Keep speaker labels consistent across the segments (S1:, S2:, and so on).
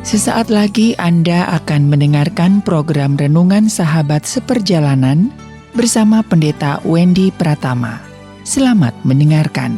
S1: Sesaat lagi Anda akan mendengarkan program Renungan Sahabat Seperjalanan bersama Pendeta Wendy Pratama. Selamat mendengarkan.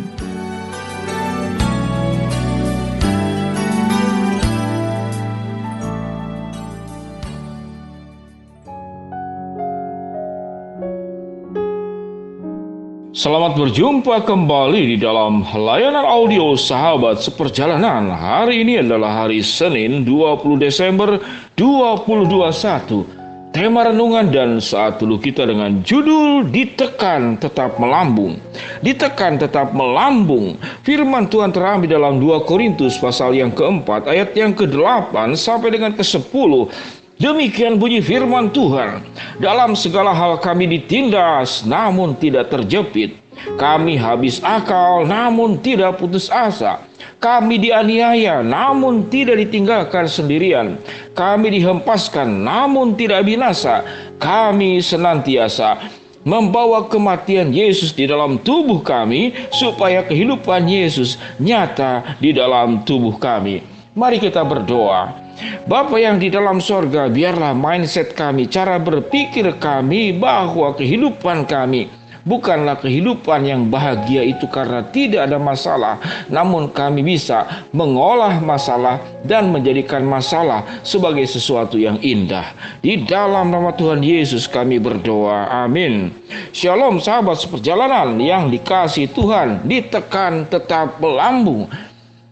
S2: Selamat berjumpa kembali di dalam layanan audio Sahabat Seperjalanan. Hari ini adalah hari Senin 20 Desember 2021. Tema renungan dan saat teduh kita dengan judul Ditekan Tetap Melambung. Ditekan tetap melambung. Firman Tuhan terambil dalam 2 Korintus pasal yang keempat ayat yang ke-8 sampai dengan ke-10. Demikian bunyi firman Tuhan. Dalam segala hal kami ditindas, namun tidak terjepit. Kami habis akal, namun tidak putus asa. Kami dianiaya, namun tidak ditinggalkan sendirian. Kami dihempaskan, namun tidak binasa. Kami senantiasa membawa kematian Yesus di dalam tubuh kami, supaya kehidupan Yesus nyata di dalam tubuh kami. Mari kita berdoa. Bapa yang di dalam sorga, biarlah mindset kami, cara berpikir kami bahwa kehidupan kami bukanlah kehidupan yang bahagia itu karena tidak ada masalah, namun kami bisa mengolah masalah dan menjadikan masalah sebagai sesuatu yang indah. Di dalam nama Tuhan Yesus kami berdoa, amin. Shalom sahabat seperjalanan yang dikasihi Tuhan. Ditekan tetap melambung.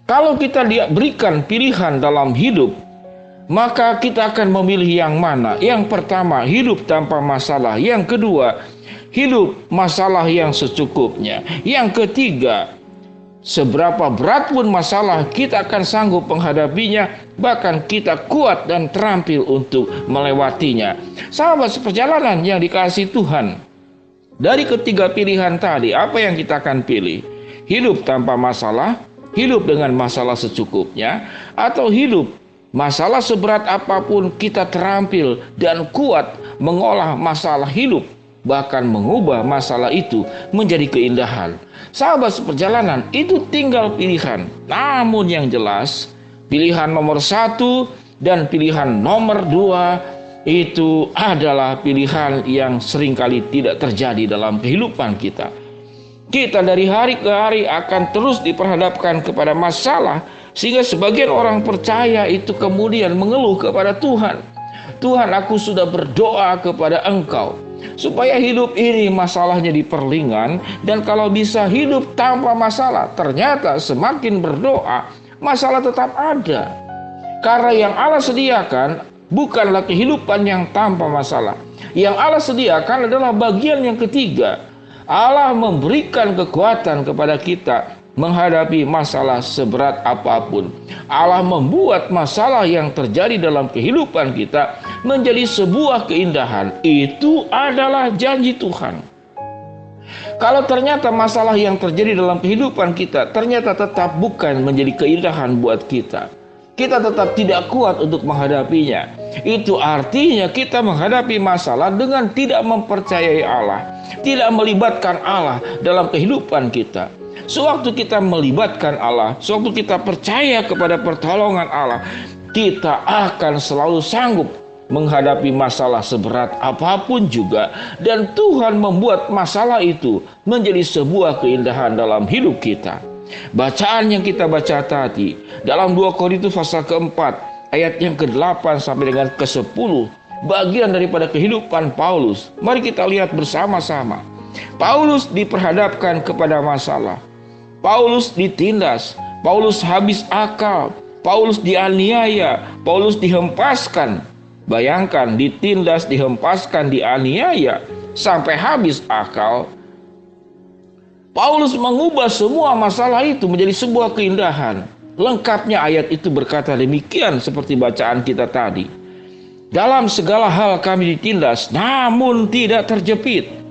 S2: Kalau kita diberikan pilihan dalam hidup, maka kita akan memilih yang mana? Yang pertama, hidup tanpa masalah. Yang kedua, hidup masalah yang secukupnya. Yang ketiga, seberapa berat pun masalah, kita akan sanggup menghadapinya, bahkan kita kuat dan terampil untuk melewatinya. Sahabat seperjalanan yang dikasihi Tuhan, dari ketiga pilihan tadi, apa yang kita akan pilih? Hidup tanpa masalah, hidup dengan masalah secukupnya, atau hidup masalah seberat apapun kita terampil dan kuat mengolah masalah hidup, bahkan mengubah masalah itu menjadi keindahan. Sahabat seperjalanan, itu tinggal pilihan. Namun yang jelas, pilihan nomor 1 dan pilihan nomor 2 itu adalah pilihan yang seringkali tidak terjadi dalam kehidupan kita. Kita dari hari ke hari akan terus diperhadapkan kepada masalah, sehingga sebagian orang percaya itu kemudian mengeluh kepada Tuhan. Tuhan, aku sudah berdoa kepada Engkau supaya hidup ini masalahnya diperlingan, dan kalau bisa hidup tanpa masalah. Ternyata semakin berdoa, masalah tetap ada. Karena yang Allah sediakan bukanlah kehidupan yang tanpa masalah. Yang Allah sediakan adalah bagian yang ketiga. Allah memberikan kekuatan kepada kita menghadapi masalah seberat apapun. Allah membuat masalah yang terjadi dalam kehidupan kita menjadi sebuah keindahan. Itu adalah janji Tuhan. Kalau ternyata masalah yang terjadi dalam kehidupan kita ternyata tetap bukan menjadi keindahan buat kita, kita tetap tidak kuat untuk menghadapinya, itu artinya kita menghadapi masalah dengan tidak mempercayai Allah, tidak melibatkan Allah dalam kehidupan kita. Sewaktu kita melibatkan Allah, sewaktu kita percaya kepada pertolongan Allah, kita akan selalu sanggup menghadapi masalah seberat apapun juga. Dan Tuhan membuat masalah itu menjadi sebuah keindahan dalam hidup kita. Bacaan yang kita baca tadi dalam 2 Korintus pasal keempat ayat yang ke-8 sampai dengan ke-10, bagian daripada kehidupan Paulus. Mari kita lihat bersama-sama. Paulus diperhadapkan kepada masalah. Paulus ditindas, Paulus habis akal, Paulus dianiaya, Paulus dihempaskan. Bayangkan, ditindas, dihempaskan, dianiaya sampai habis akal. Paulus mengubah semua masalah itu menjadi sebuah keindahan. Lengkapnya ayat itu berkata demikian seperti bacaan kita tadi. Dalam segala hal kami ditindas, namun tidak terjepit.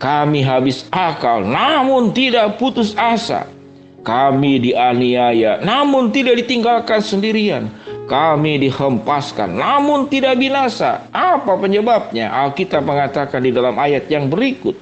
S2: Kami habis akal, namun tidak putus asa. Kami dianiaya, namun tidak ditinggalkan sendirian. Kami dihempaskan, namun tidak binasa. Apa penyebabnya? Alkitab mengatakan di dalam ayat yang berikut.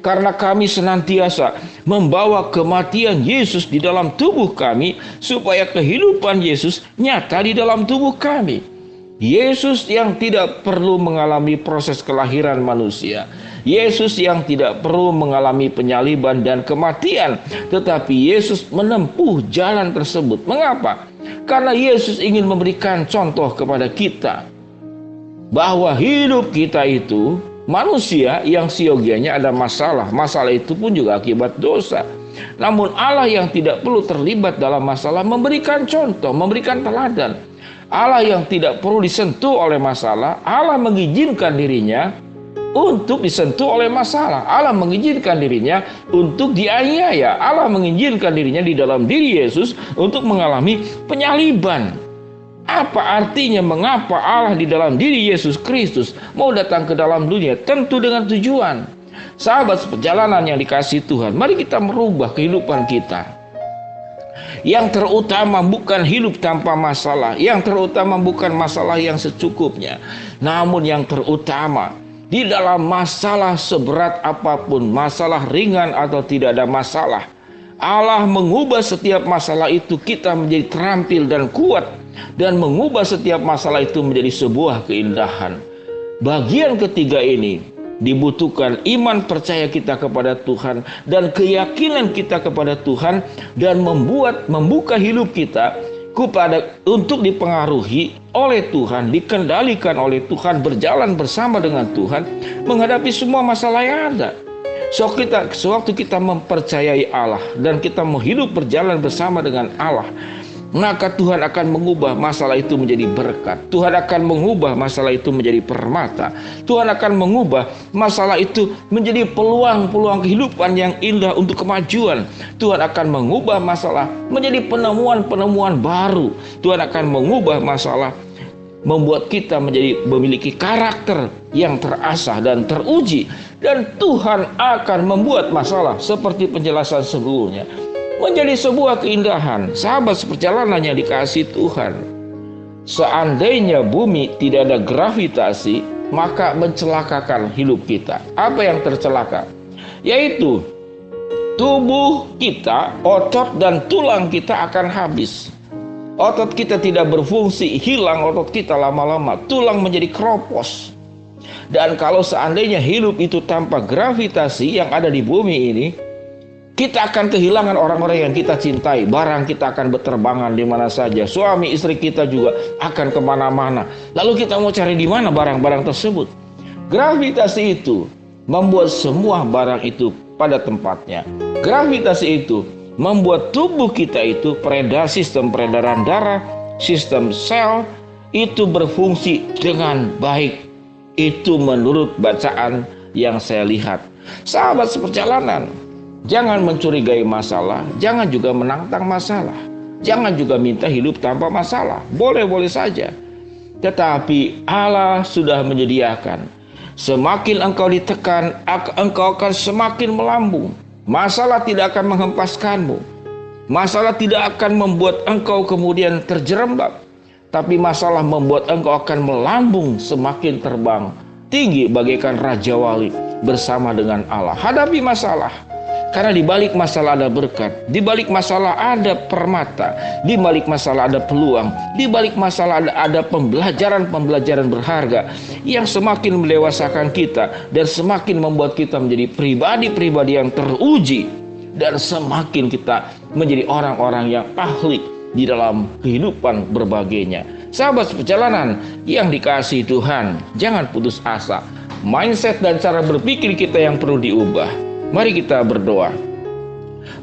S2: karena kami senantiasa membawa kematian Yesus di dalam tubuh kami, supaya kehidupan Yesus nyata di dalam tubuh kami. Yesus yang tidak perlu mengalami proses kelahiran manusia, Yesus yang tidak perlu mengalami penyaliban dan kematian, tetapi Yesus menempuh jalan tersebut. Mengapa? Karena Yesus ingin memberikan contoh kepada kita bahwa hidup kita itu manusia yang siogianya ada masalah. Masalah itu pun juga akibat dosa. Namun Allah yang tidak perlu terlibat dalam masalah memberikan contoh, memberikan teladan. Allah yang tidak perlu disentuh oleh masalah, Allah mengizinkan dirinya untuk disentuh oleh masalah. Allah mengizinkan dirinya untuk dianiaya. Allah mengizinkan dirinya di dalam diri Yesus untuk mengalami penyaliban. Apa artinya mengapa Allah di dalam diri Yesus Kristus mau datang ke dalam dunia? Tentu dengan tujuan. Sahabat seperjalanan yang dikasihi Tuhan, mari kita merubah kehidupan kita. Yang terutama bukan hidup tanpa masalah, yang terutama bukan masalah yang secukupnya, namun yang terutama di dalam masalah seberat apapun, masalah ringan atau tidak ada masalah, Allah mengubah setiap masalah itu kita menjadi terampil dan kuat, dan mengubah setiap masalah itu menjadi sebuah keindahan. Bagian ketiga ini dibutuhkan iman percaya kita kepada Tuhan dan keyakinan kita kepada Tuhan, dan membuka hidup kita untuk dipengaruhi oleh Tuhan, dikendalikan oleh Tuhan, berjalan bersama dengan Tuhan menghadapi semua masalah yang ada. Sewaktu kita mempercayai Allah dan kita mau hidup berjalan bersama dengan Allah, maka Tuhan akan mengubah masalah itu menjadi berkat. Tuhan akan mengubah masalah itu menjadi permata. Tuhan akan mengubah masalah itu menjadi peluang-peluang kehidupan yang indah untuk kemajuan. Tuhan akan mengubah masalah menjadi penemuan-penemuan baru. Tuhan akan mengubah masalah membuat kita memiliki karakter yang terasah dan teruji. Dan Tuhan akan membuat masalah seperti penjelasan sebelumnya menjadi sebuah keindahan. Sahabat seperjalanan yang dikasihi Tuhan, seandainya bumi tidak ada gravitasi, maka mencelakakan hidup kita. Apa yang tercelaka? Yaitu tubuh kita, otot dan tulang kita akan habis. Otot kita tidak berfungsi, hilang otot kita lama-lama, tulang menjadi keropos. Dan kalau seandainya hidup itu tanpa gravitasi yang ada di bumi ini, kita akan kehilangan orang-orang yang kita cintai. Barang kita akan berterbangan di mana saja. Suami istri kita juga akan kemana-mana. Lalu kita mau cari di mana barang-barang tersebut? Gravitasi itu membuat semua barang itu pada tempatnya. Gravitasi itu membuat tubuh kita itu, sistem peredaran darah, sistem sel itu berfungsi dengan baik. Itu menurut bacaan yang saya lihat. Sahabat seperjalanan, jangan mencurigai masalah, jangan juga menantang masalah, jangan juga minta hidup tanpa masalah. Boleh-boleh saja, tetapi Allah sudah menyediakan. Semakin engkau ditekan, engkau akan semakin melambung. Masalah tidak akan menghempaskanmu. Masalah tidak akan membuat engkau kemudian terjerembab, tapi masalah membuat engkau akan melambung, semakin terbang tinggi bagaikan Raja Wali bersama dengan Allah. Hadapi masalah, karena di balik masalah ada berkat, di balik masalah ada permata, di balik masalah ada peluang, di balik masalah ada pembelajaran berharga yang semakin mendewasakan kita dan semakin membuat kita menjadi pribadi-pribadi yang teruji, dan semakin kita menjadi orang-orang yang ahli di dalam kehidupan berbagainya. Sahabat seperjalanan yang dikasihi Tuhan, jangan putus asa. Mindset dan cara berpikir kita yang perlu diubah. Mari kita berdoa.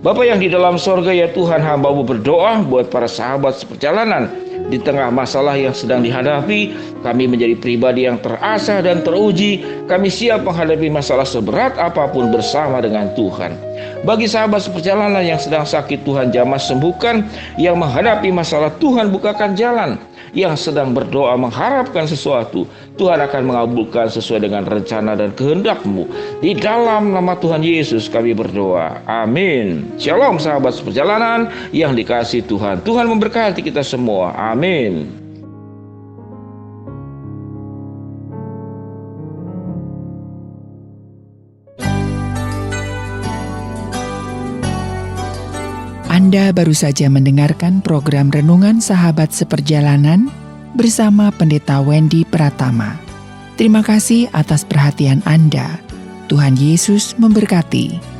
S2: Bapa yang di dalam sorga, ya Tuhan, hamba-Mu berdoa buat para sahabat seperjalanan. Di tengah masalah yang sedang dihadapi, kami menjadi pribadi yang terasah dan teruji. Kami siap menghadapi masalah seberat apapun bersama dengan Tuhan. Bagi sahabat seperjalanan yang sedang sakit, Tuhan jamah sembuhkan. Yang menghadapi masalah, Tuhan bukakan jalan. Yang sedang berdoa mengharapkan sesuatu, Tuhan akan mengabulkan sesuai dengan rencana dan kehendak-Mu. Di dalam nama Tuhan Yesus kami berdoa. Amin. Shalom sahabat seperjalanan yang dikasihi Tuhan. Tuhan memberkati kita semua. Amin.
S1: Anda baru saja mendengarkan program Renungan Sahabat Seperjalanan bersama Pendeta Wendy Pratama. Terima kasih atas perhatian Anda. Tuhan Yesus memberkati.